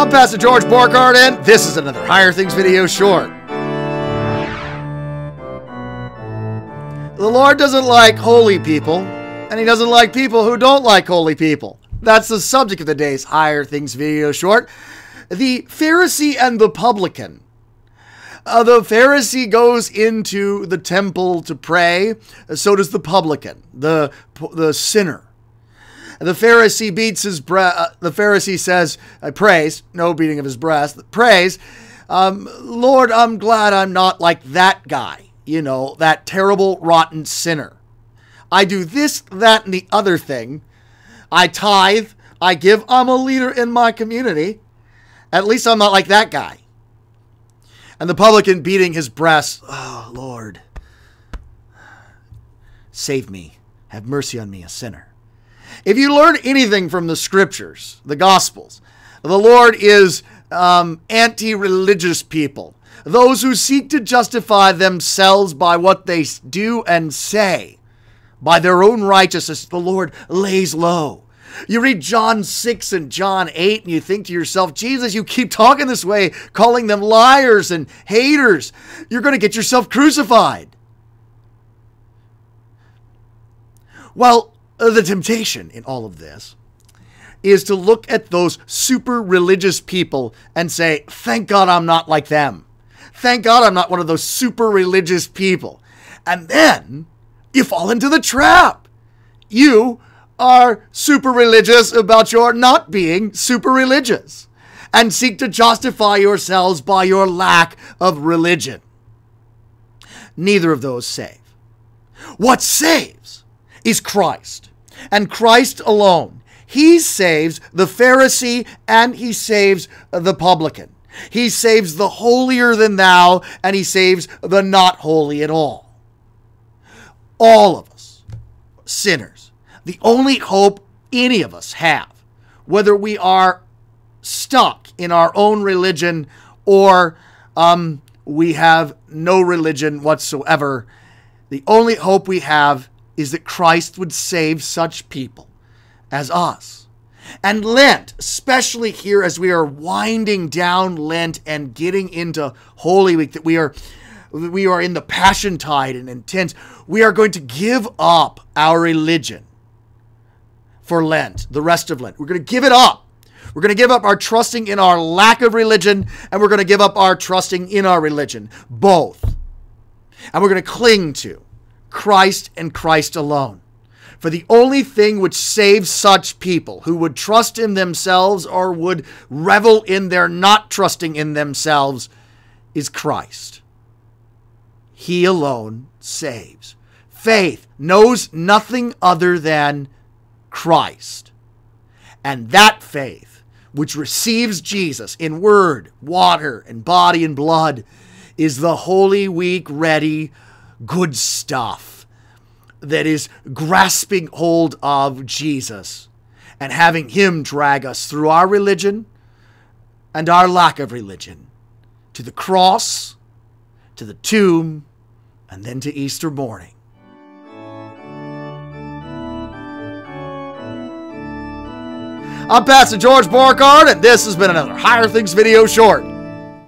I'm Pastor George Borghardt, and this is another Higher Things video short. The Lord doesn't like holy people, and He doesn't like people who don't like holy people. That's the subject of today's Higher Things video short. The Pharisee and the Publican. The Pharisee goes into the temple to pray. So does the publican, the sinner. The Pharisee beats his breast. The Pharisee says, prays, no beating of his breast, prays, Lord, I'm glad I'm not like that guy, that terrible, rotten sinner. I do this, that, and the other thing. I tithe, I give, I'm a leader in my community. At least I'm not like that guy. And the publican beating his breast, oh, Lord, save me, have mercy on me, a sinner. If you learn anything from the scriptures, the gospels, the Lord is anti-religious people. Those who seek to justify themselves by what they do and say. By their own righteousness, the Lord lays low. You read John 6 and John 8 and you think to yourself, Jesus, you keep talking this way, calling them liars and haters. You're going to get yourself crucified. Well, the temptation in all of this is to look at those super religious people and say, thank God I'm not like them. Thank God I'm not one of those super religious people. And then you fall into the trap. You are super religious about your not being super religious and seek to justify yourselves by your lack of religion. Neither of those save. What saves is Christ, and Christ alone. He saves the Pharisee and He saves the publican. He saves the holier than thou and He saves the not holy at all. All of us, sinners, the only hope any of us have, whether we are stuck in our own religion or we have no religion whatsoever, the only hope we have is that Christ would save such people as us. And Lent, especially here as we are winding down Lent and getting into Holy Week, that we are in the Passion Tide and intense, we are going to give up our religion for Lent, the rest of Lent. We're going to give it up. We're going to give up our trusting in our lack of religion, and we're going to give up our trusting in our religion, both. And we're going to cling to Christ and Christ alone. For the only thing which saves such people who would trust in themselves or would revel in their not trusting in themselves is Christ. He alone saves. Faith knows nothing other than Christ. And that faith, which receives Jesus in word, water, and body and blood, is the Holy Week ready good stuff that is grasping hold of Jesus and having Him drag us through our religion and our lack of religion to the cross, to the tomb, and then to Easter morning. I'm Pastor George Borghardt, and this has been another Higher Things video short.